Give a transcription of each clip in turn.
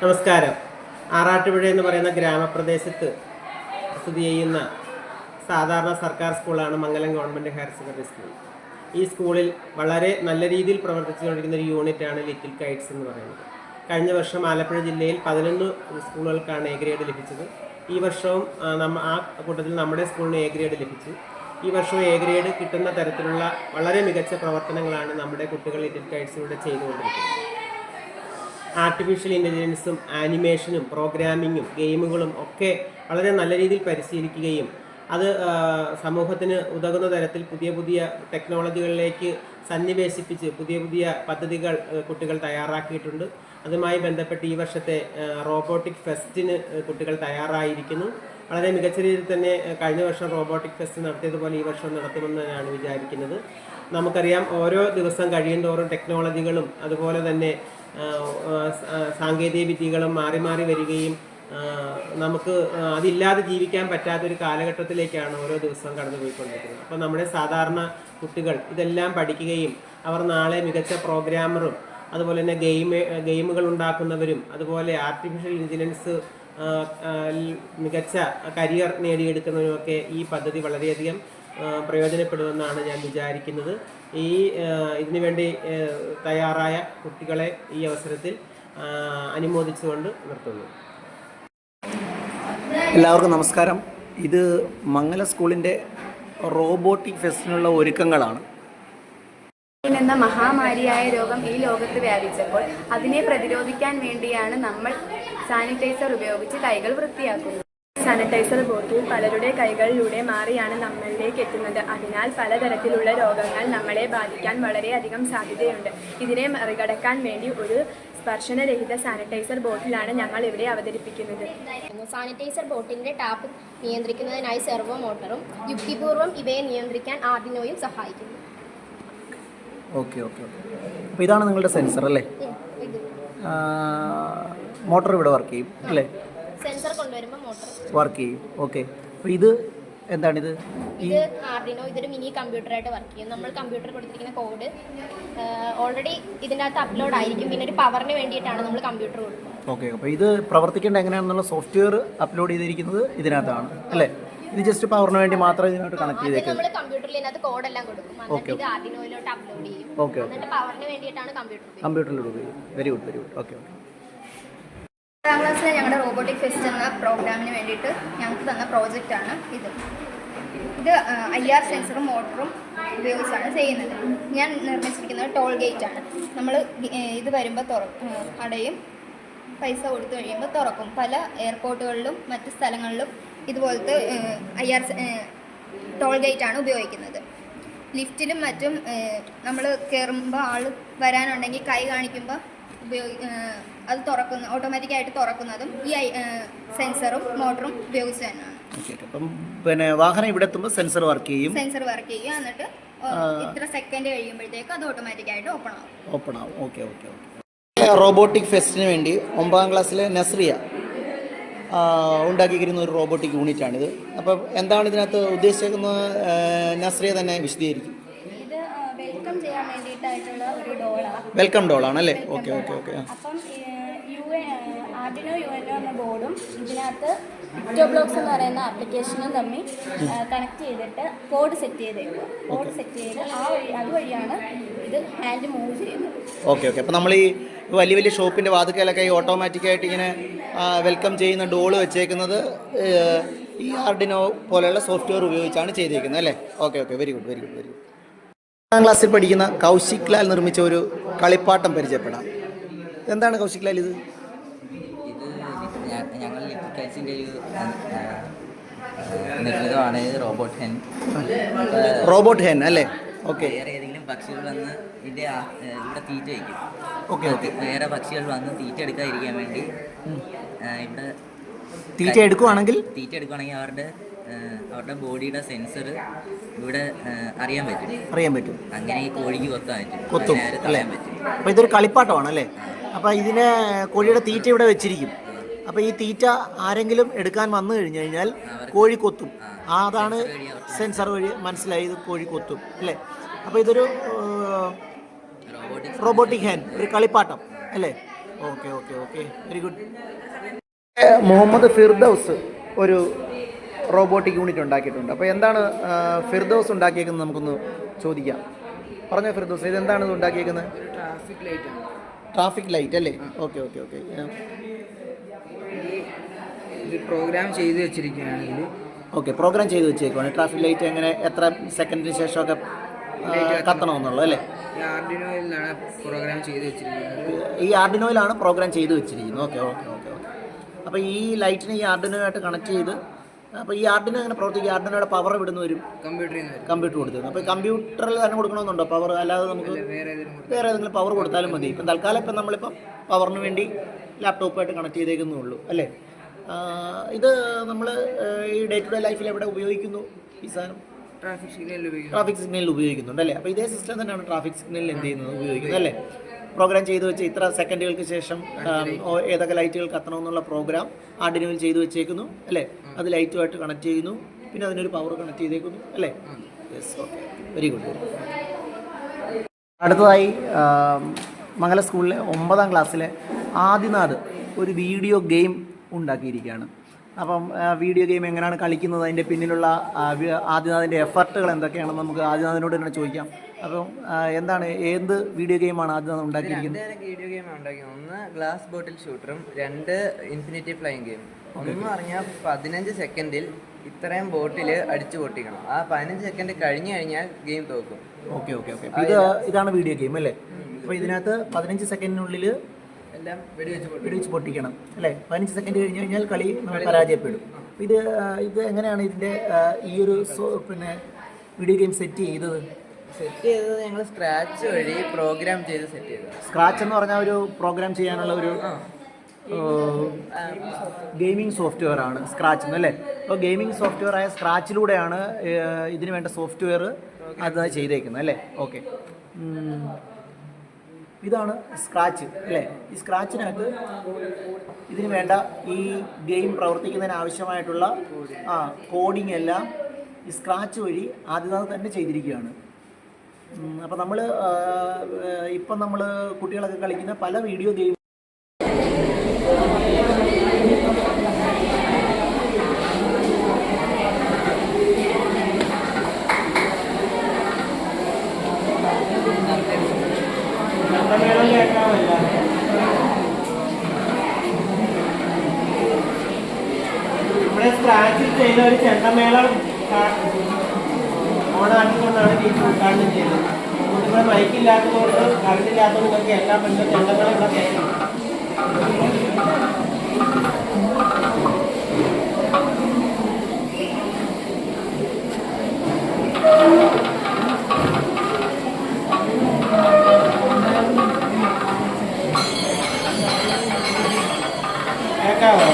നമസ്കാരം. ആറാട്ടുപുഴ എന്ന് പറയുന്ന ഗ്രാമപ്രദേശത്ത് സ്ഥിതി ചെയ്യുന്ന സാധാരണ സർക്കാർ സ്കൂളാണ് മംഗലം ഗവൺമെൻറ് ഹയർ സെക്കൻഡറി സ്കൂൾ. ഈ സ്കൂളിൽ വളരെ നല്ല രീതിയിൽ പ്രവർത്തിച്ചുകൊണ്ടിരിക്കുന്ന ഒരു യൂണിറ്റാണ് ലിറ്റിൽ കൈറ്റ്സ് എന്ന് പറയുന്നത്. കഴിഞ്ഞ വർഷം ആലപ്പുഴ ജില്ലയിൽ 11 സ്കൂളുകൾക്കാണ് എ ഗ്രേഡ് ലഭിച്ചത്. ഈ വർഷവും ആ കൂട്ടത്തിൽ നമ്മുടെ സ്കൂളിന് എ ഗ്രേഡ് ലഭിച്ചു. ഈ വർഷവും എ ഗ്രേഡ് കിട്ടുന്ന തരത്തിലുള്ള വളരെ മികച്ച പ്രവർത്തനങ്ങളാണ് നമ്മുടെ കുട്ടികൾ ലിറ്റിൽ കൈറ്റ്സിലൂടെ ചെയ്തുകൊണ്ടിരിക്കുന്നത്. ആർട്ടിഫിഷ്യൽ ഇൻ്റലിജൻസും ആനിമേഷനും പ്രോഗ്രാമിങ്ങും ഗെയിമുകളും ഒക്കെ വളരെ നല്ല രീതിയിൽ പരിശീലിക്കുകയും അത് സമൂഹത്തിന് ഉതകുന്ന തരത്തിൽ പുതിയ പുതിയ ടെക്നോളജികളിലേക്ക് സന്നിവേശിപ്പിച്ച് പുതിയ പുതിയ പദ്ധതികൾ കുട്ടികൾ തയ്യാറാക്കിയിട്ടുണ്ട്. അതുമായി ബന്ധപ്പെട്ട് ഈ വർഷത്തെ റോബോട്ടിക് ഫെസ്റ്റിന് കുട്ടികൾ തയ്യാറായിരിക്കുന്നു. വളരെ മികച്ച രീതിയിൽ തന്നെ കഴിഞ്ഞ വർഷം റോബോട്ടിക് ഫെസ്റ്റ് നടത്തിയതുപോലെ ഈ വർഷം നടത്തുമെന്നാണ് വിചാരിക്കുന്നത്. നമുക്കറിയാം, ഓരോ ദിവസം കഴിയുന്തോറും ടെക്നോളജികളും അതുപോലെ തന്നെ സാങ്കേതിക വിദ്യകളും മാറി മാറി വരികയും നമുക്ക് അതില്ലാതെ ജീവിക്കാൻ പറ്റാത്തൊരു കാലഘട്ടത്തിലേക്കാണ് ഓരോ ദിവസവും കടന്നു പോയിക്കൊണ്ടിരിക്കുന്നത്. അപ്പോൾ നമ്മുടെ സാധാരണ കുട്ടികൾ ഇതെല്ലാം പഠിക്കുകയും അവർ നാളെ മികച്ച പ്രോഗ്രാമറും അതുപോലെ തന്നെ ഗെയിമുകൾ ഉണ്ടാക്കുന്നവരും അതുപോലെ ആർട്ടിഫിഷ്യൽ ഇൻ്റലിജൻസ് മികച്ച കരിയർ നേടിയെടുക്കുന്നവരുമൊക്കെ ഈ പദ്ധതി വളരെയധികം പ്രയോജനപ്പെടുമെന്നാണ് ഞാൻ വിചാരിക്കുന്നത്. ഇതിനു വേണ്ടി തയ്യാറായ കുട്ടികളെ ഈ അവസരത്തിൽ അനുമോദിച്ചുകൊണ്ട് നിർത്തുന്നു. എല്ലാവർക്കും നമസ്കാരം. ഇത് മംഗല സ്കൂളിൻ്റെ റോബോട്ടിക് ഫെസ്റ്റിനുള്ള ഒരുക്കങ്ങളാണ്. എന്ന മഹാമാരിയായ രോഗം ഈ ലോകത്ത് വ്യാപിച്ചപ്പോൾ അതിനെ പ്രതിരോധിക്കാൻ വേണ്ടിയാണ് നമ്മൾ സാനിറ്റൈസർ ഉപയോഗിച്ച് കൈകൾ വൃത്തിയാക്കുന്നത്. സാനിറ്റൈസർ ബോട്ടിൽ പലരുടെ കൈകളിലൂടെ മാറിയാണ് നമ്മളിലേക്ക് എത്തുന്നത്. അതിനാൽ പലതരത്തിലുള്ള രോഗങ്ങൾ നമ്മളെ ബാധിക്കാൻ വളരെയധികം സാധ്യതയുണ്ട്. ഇതിനെ മറികടക്കാൻ വേണ്ടി ഒരു സ്പർശനരഹിത സാനിറ്റൈസർ ബോട്ടിലാണ് ഞങ്ങൾ ഇവിടെ അവതരിപ്പിക്കുന്നത്. സാനിറ്റൈസർ ബോട്ടിലിൻ്റെ ടാപ്പ് നിയന്ത്രിക്കുന്നതിനായി സെർവോ മോട്ടറും യുക്തിപൂർവ്വം ഇവയെ നിയന്ത്രിക്കാൻ ആർഡിനോയും സഹായിക്കുന്നു. ഓക്കെ. അപ്പോൾ ഇതാണ് നിങ്ങളുടെ സെൻസർ അല്ലേ? മോട്ടർ ഇവിടെ വർക്ക് ചെയ്യും അല്ലേ? സെൻസർ കൊണ്ടുവരുമ്പോൾ മോട്ടർ വർക്ക് ചെയ്യും. ഓക്കെ. അപ്പോൾ ഇത് എന്താണിത്? ഇത് ആർഡിനോ. ഇതൊരു മിനി കമ്പ്യൂട്ടറായിട്ട് വർക്ക് ചെയ്യും. നമ്മൾ കമ്പ്യൂട്ടർ കൊടുത്തിരിക്കുന്ന കോഡ് ഓൾറെഡി ഇതിനകത്ത് അപ്ലോഡ് ആയിരിക്കും. പിന്നെ ഒരു പവറിന് വേണ്ടിയിട്ടാണ് നമ്മൾ കമ്പ്യൂട്ടർ കൊടുക്കുന്നത്. ഓക്കെ. അപ്പോൾ ഇത് പ്രവർത്തിക്കേണ്ട എങ്ങനെയാണെന്നുള്ള സോഫ്റ്റ്വെയർ അപ്ലോഡ് ചെയ്തിരിക്കുന്നത് ഇതിനകത്താണ് അല്ലേ? ഇത് ജസ്റ്റ് പവറിന് വേണ്ടി മാത്രം ഇതിനകത്ത് കണക്ട് ചെയ്തേക്കും. നമ്മൾ കമ്പ്യൂട്ടറിൽ ഇതിനകത്ത് കോഡെല്ലാം കൊടുക്കും. എന്നിട്ട് ഇത് ആർഡിനോയിലോട്ട് അപ്ലോഡ് ചെയ്യും. ഓക്കെ. എന്നിട്ട് പവറിന് വേണ്ടിയിട്ടാണ് കമ്പ്യൂട്ടറിൽ ഉപയോഗിക്കും. Very good. ഓക്കെ. 10ാം ക്ലാസ്സിലെ ഞങ്ങളുടെ റോബോട്ടിക് ഫെസ്റ്റ് എന്ന പ്രോഗ്രാമിന് വേണ്ടിയിട്ട് ഞങ്ങൾക്ക് തന്ന പ്രോജക്റ്റാണ് ഇത്. IR സെൻസറും മോട്ടറും ഉപയോഗിച്ചാണ് ചെയ്യുന്നത്. ഞാൻ നിർമ്മിച്ചിരിക്കുന്നത് ടോൾ ഗേറ്റാണ്. നമ്മൾ ഇത് വരുമ്പോൾ അടയും, പൈസ കൊടുത്തു കഴിയുമ്പോൾ തുറക്കും. പല എയർപോർട്ടുകളിലും മറ്റ് സ്ഥലങ്ങളിലും ഇതുപോലത്തെ IR ടോൾ ഗേറ്റാണ് ഉപയോഗിക്കുന്നത്. ലിഫ്റ്റിലും മറ്റും നമ്മൾ കയറുമ്പോൾ ആൾ വരാനുണ്ടെങ്കിൽ കൈ കാണിക്കുമ്പോൾ അത് ഓട്ടോമാറ്റിക്കായിട്ട് തുറക്കുന്നതും ഈ സെൻസറും മോട്ടറും ഉപയോഗിച്ച് തന്നെയാണ്. അപ്പം പിന്നെ വാഹനം ഇവിടെ എത്തുമ്പോൾ സെൻസർ വർക്ക് ചെയ്യും. എന്നിട്ട് ഇത്ര സെക്കൻഡ് കഴിയുമ്പോഴത്തേക്ക് അത് ഓട്ടോമാറ്റിക്കായിട്ട് ഓപ്പൺ ആവും. ഓക്കെ. റോബോട്ടിക് ഫെസ്റ്റിന് വേണ്ടി 9ാം ക്ലാസ്സിലെ നസ്രിയ ഉണ്ടാക്കിയിരിക്കുന്ന ഒരു റോബോട്ടിക് യൂണിറ്റാണിത്. അപ്പം എന്താണ് ഇതിനകത്ത് ഉദ്ദേശിക്കുന്നത്? നസ്രിയ തന്നെ വിശദീകരിക്കും. ഇത് വെൽക്കം ചെയ്യാൻ വേണ്ടിയിട്ടായിട്ടുള്ള ഒരു ഡോളാണ്. വെൽക്കം ഡോളാണല്ലേ? ഓക്കെ. അപ്പം ആർഡിനോ UNO എന്ന ബോർഡും ഇതിനകത്ത് ബ്ലോക്സ് എന്ന് പറയുന്ന ആപ്ലിക്കേഷനും തമ്മിൽ കണക്ട് ചെയ്തിട്ട് കോഡ് സെറ്റ് ചെയ്തേക്കുക. കോഡ് സെറ്റ് ചെയ്ത് അതുവഴിയാണ് ഇത് ഹാൻഡ് മൂവ് ചെയ്യുന്നത്. ഓക്കെ. അപ്പോൾ നമ്മൾ ഈ വലിയ ഷോപ്പിൻ്റെ വാതിക്കലൊക്കെ ഈ ഓട്ടോമാറ്റിക്കായിട്ട് ഇങ്ങനെ വെൽക്കം ചെയ്യുന്ന ഡോള് വെച്ചേക്കുന്നത് ഈ ആർഡിനോ പോലെയുള്ള സോഫ്റ്റ്വെയർ ഉപയോഗിച്ചാണ് ചെയ്തേക്കുന്നത് അല്ലേ? ഓക്കെ. Very good. 10ാം ക്ലാസ്സിൽ പഠിക്കുന്ന കൗശിക് ലാൽ നിർമ്മിച്ച ഒരു കളിപ്പാട്ടം പരിചയപ്പെടാം. എന്താണ് കൗശിക് ലാൽ ഇത്? ഞങ്ങൾ ലിറ്റിൽ കൈറ്റ്സിൻ്റെ ഒരു നിർമ്മിതമാണ് റോബോട്ട് ഹെൻ അല്ലേ? ഓക്കെ. വേറെ ഏതെങ്കിലും പക്ഷികൾ വന്ന് ഇവിടെ തീറ്റ വയ്ക്കും. ഓക്കെ. വേറെ പക്ഷികൾ വന്ന് തീറ്റ എടുക്കാതിരിക്കാൻ വേണ്ടി ഇവിടെ തീറ്റ എടുക്കുവാണെങ്കിൽ അവരുടെ ബോഡിയുടെ സെൻസർ ഇവിടെ അറിയാൻ പറ്റും. അങ്ങനെ ഈ കോഴിക്ക് കൊത്തും അല്ലേ? അപ്പോൾ ഇതൊരു കളിപ്പാട്ടമാണ് അല്ലേ? അപ്പോൾ ഇതിനെ കോഴിയുടെ തീറ്റ ഇവിടെ വെച്ചിരിക്കും. അപ്പോൾ ഈ തീറ്റ ആരെങ്കിലും എടുക്കാൻ വന്നു കഴിഞ്ഞാൽ കോഴി കൊത്തും. അതാണ് സെൻസർ വഴി മനസ്സിലായി ഇത് കോഴി കൊത്തും അല്ലേ? അപ്പോൾ ഇതൊരു റോബോട്ടിക് ഹാൻഡ്, ഒരു കളിപ്പാട്ടം അല്ലേ? Okay okay okay very good. Muhammad Firdaus ഒരു റോബോട്ടിക് യൂണിറ്റ് ഉണ്ടാക്കിയിട്ടുണ്ട്. അപ്പോൾ എന്താണ് ഫിർദൌസ് ഉണ്ടാക്കിയേക്കുന്നത് നമുക്കൊന്ന് ചോദിക്കാം. പറഞ്ഞോ ഫിർദൌസ്, ഇതെന്താണ് ഇത് ഉണ്ടാക്കിയേക്കുന്നത്? ട്രാഫിക് ലൈറ്റ് ആണ്. ട്രാഫിക് ലൈറ്റ് അല്ലേ? Okay okay okay. ഇത് പ്രോഗ്രാം ചെയ്ത് വെച്ചിരിക്കുകയാണ് ഇതിൽ. ഓക്കെ, പ്രോഗ്രാം ചെയ്ത് വെച്ചേക്കുവാണ്. ട്രാഫിക് ലൈറ്റ് എങ്ങനെ എത്ര സെക്കൻഡിന് ശേഷമൊക്കെ കത്തണമെന്നുള്ളൂ അല്ലേ? ഈ ആർഡിനോയിലാണ് പ്രോഗ്രാം ചെയ്ത് വെച്ചിരിക്കുന്നത്. ഈ ആർഡിനോയിലാണ് പ്രോഗ്രാം ചെയ്ത് വെച്ചിരിക്കുന്നത്. Okay okay okay okay. അപ്പോൾ ഈ ലൈറ്റിനെ ഈ ആർഡിനോയായിട്ട് കണക്ട് ചെയ്ത്, അപ്പോൾ ഈ ആർഡിനോ എങ്ങനെ പ്രവർത്തിക്കും? ആർഡിനോയുടെ പവർ ഇവിടുന്ന് വരും, കമ്പ്യൂട്ടറിൽ നിന്ന് കമ്പ്യൂട്ടർ കൊടുത്തിരുന്നു. അപ്പോൾ കമ്പ്യൂട്ടറിൽ തന്നെ കൊടുക്കണമെന്നുണ്ടോ പവർ? അല്ലാതെ നമുക്ക് വേറെ ഏതെങ്കിലും പവർ കൊടുത്താലും മതി. ഇപ്പം തൽക്കാലം ഇപ്പം നമ്മളിപ്പം പവറിന് വേണ്ടി ലാപ്ടോപ്പായിട്ട് കണക്ട് ചെയ്തേക്കുന്നേ ഉള്ളൂ അല്ലേ? ഇത് നമ്മൾ ഈ ഡേ ടു ഡേ ലൈഫിൽ എവിടെ ഉപയോഗിക്കുന്നു ഈ സാധനം? ട്രാഫിക് സിഗ്നലിൽ ഉപയോഗിക്കുന്നു. ട്രാഫിക് സിഗ്നലിൽ ഉപയോഗിക്കുന്നുണ്ട് അല്ലേ? അപ്പോൾ ഇതേ സിസ്റ്റം തന്നെയാണ് ട്രാഫിക് സിഗ്നലിൽ എന്ത് ചെയ്യുന്നത്, ഉപയോഗിക്കുന്നത് അല്ലേ? പ്രോഗ്രാം ചെയ്ത് വെച്ച് ഇത്ര സെക്കൻഡുകൾക്ക് ശേഷം ഏതൊക്കെ ലൈറ്റുകൾ കത്തണമെന്നുള്ള പ്രോഗ്രാം ആർഡിനോയിൽ ചെയ്ത് വെച്ചേക്കുന്നു അല്ലേ? അത് ലൈറ്റുമായിട്ട് കണക്ട് ചെയ്യുന്നു, പിന്നെ അതിനൊരു പവർ കണക്ട് ചെയ്തേക്കുന്നു അല്ലേ? Yes, okay, very good. അടുത്തതായി മംഗല സ്കൂളിലെ 9ാം ക്ലാസ്സിലെ ആദിനാഥ് ഒരു വീഡിയോ ഗെയിം ഉണ്ടാക്കിയിരിക്കുകയാണ്. അപ്പം വീഡിയോ ഗെയിം എങ്ങനെയാണ് കളിക്കുന്നത്, അതിൻ്റെ പിന്നിലുള്ള ആദിനാഥിൻ്റെ എഫർട്ടുകൾ എന്തൊക്കെയാണെന്ന് നമുക്ക് ആദിനാഥിനോട് തന്നെ ചോദിക്കാം. അപ്പം എന്താണ്, ഏത് വീഡിയോ ഗെയിമാണ് ആദിനാഥ് ഉണ്ടാക്കിയിരിക്കുന്നത്? വീഡിയോ ഗെയിം ഉണ്ടാക്കിയത്. ഒന്ന് ഗ്ലാസ് ബോട്ടിൽ ഷൂട്ടറും 2 ഇൻഫിനിറ്റി ഫ്ലൈയിങ് ഗെയിം. ഒന്ന് പറഞ്ഞാൽ 15 സെക്കൻഡിൽ ഇത്രയും ബോട്ടിൽ അടിച്ചു പൊട്ടിക്കണം. ആ 15 സെക്കൻഡ് കഴിഞ്ഞു കഴിഞ്ഞാൽ ഗെയിം തോക്കും. Okay okay okay. ഇതാണ് വീഡിയോ ഗെയിം അല്ലേ? അപ്പോൾ ഇതിനകത്ത് 15 സെക്കൻഡിനുള്ളിൽ എല്ലാം വെടിവെച്ച് പൊട്ടിക്കണം അല്ലേ? 15 സെക്കൻഡ് കഴിഞ്ഞ് കഴിഞ്ഞാൽ കളി പരാജയപ്പെടും. ഇത് എങ്ങനെയാണ് ഇതിൻ്റെ ഈ ഒരു പിന്നെ വീഡിയോ ഗെയിം സെറ്റ് ചെയ്തത്? ഞങ്ങൾ സ്ക്രാച്ച് വഴി പ്രോഗ്രാം ചെയ്ത് സെറ്റ് ചെയ്തത്. സ്ക്രാച്ച് എന്ന് പറഞ്ഞാൽ ഒരു പ്രോഗ്രാം ചെയ്യാനുള്ള ഒരു ഗെയിമിംഗ് സോഫ്റ്റ്വെയർ ആണ് സ്ക്രാച്ച് എന്നല്ലേ? അപ്പോൾ ഗെയിമിംഗ് സോഫ്റ്റ്വെയർ ആയ സ്ക്രാച്ചിലൂടെയാണ് ഇതിന് വേണ്ട സോഫ്റ്റ്വെയർ അത് ചെയ്തേക്കുന്നത് അല്ലേ? ഓക്കെ, ഇതാണ് സ്ക്രാച്ച് അല്ലേ? ഈ സ്ക്രാച്ചിനകത്ത് ഇതിന് വേണ്ട ഈ ഗെയിം പ്രവർത്തിക്കുന്നതിന് ആവശ്യമായിട്ടുള്ള കോഡിംഗ് എല്ലാം ഈ സ്ക്രാച്ച് വഴി ആദ്യം തന്നെ ചെയ്തിരിക്കുകയാണ്. അപ്പോൾ ഇപ്പം നമ്മൾ കുട്ടികളൊക്കെ കളിക്കുന്ന പല വീഡിയോ ഗെയിം നമ്മുടെ സ്ക്രാച്ചിൽ ചെയ്യുന്ന ഒരു ചെണ്ടമേളം ഓണാക്കിക്കൊണ്ടാണ് ടീച്ചർ ഉദ്ഘാടനം ചെയ്തത്. കുട്ടികളെ മൈക്കില്ലാത്തതുകൊണ്ട് കറണ്ടില്ലാത്തതുകൊണ്ടൊക്കെ എല്ലാം പറ്റുന്ന ചെണ്ടമേളം ഇവിടെ കേൾക്കണം. കേൾക്കാവോ?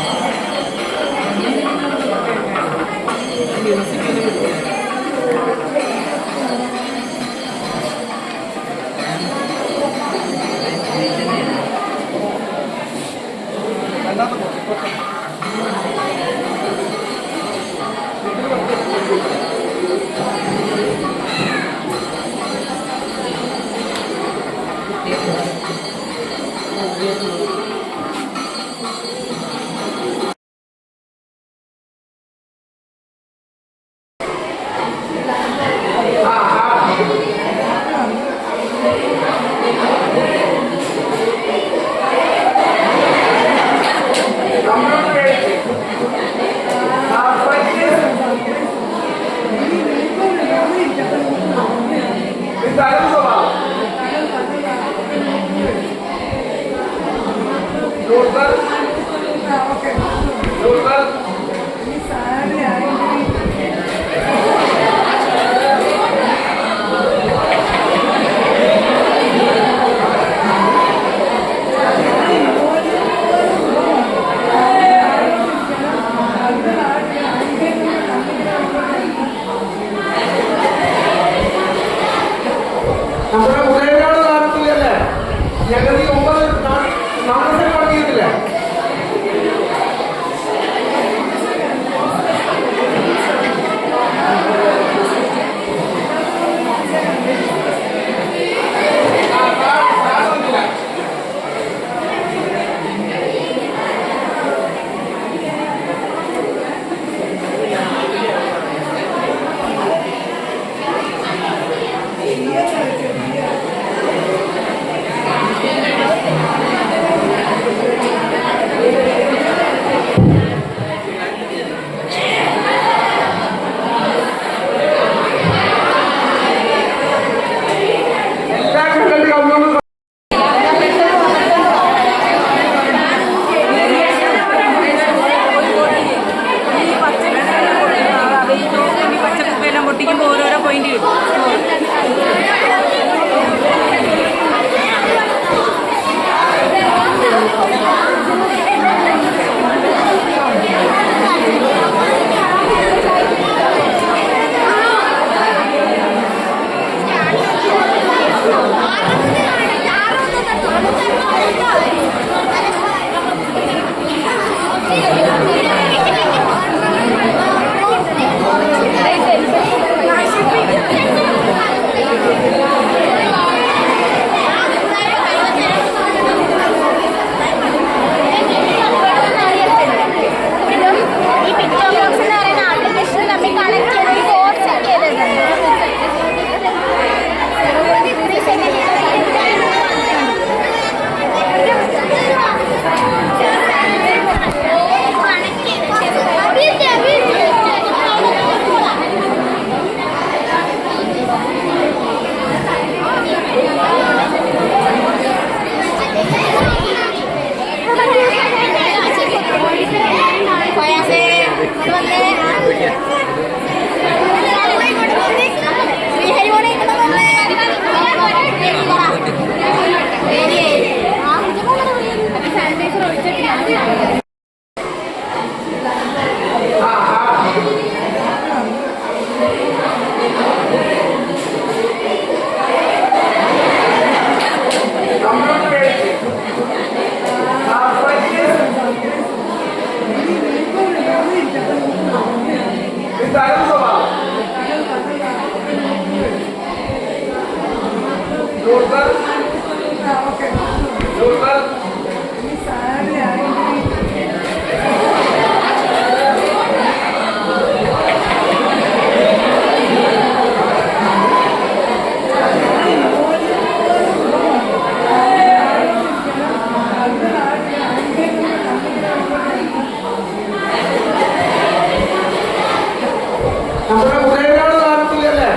നമ്മുടെ ഉദയനാട് താരത്തിലല്ലേ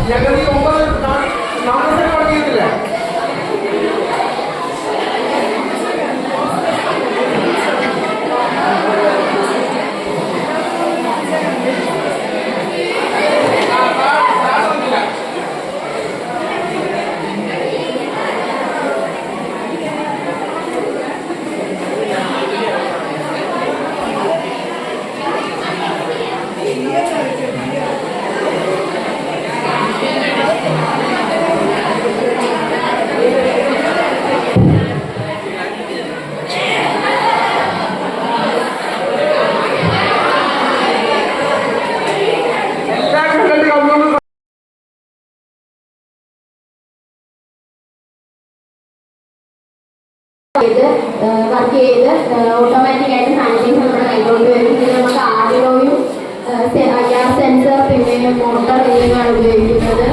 ഞങ്ങൾ ഈ 9 നാമത്തെ തുടങ്ങിയിട്ടില്ലേ? എല്ലാ കണ്ടന്റ് കമ്മ്യൂണിറ്റി വർക്ക് ചെയ്ത് ഓട്ടോമാറ്റിക് ആയിട്ട് സാനിറ്റൈസർ നമ്മുടെ കൈകൊണ്ട് വരും. പിന്നെ നമുക്ക് ആഡിയോയും IR സെൻസർ പിന്നെ മോട്ടർ എന്നിവയാണ് ഉപയോഗിക്കുന്നത്.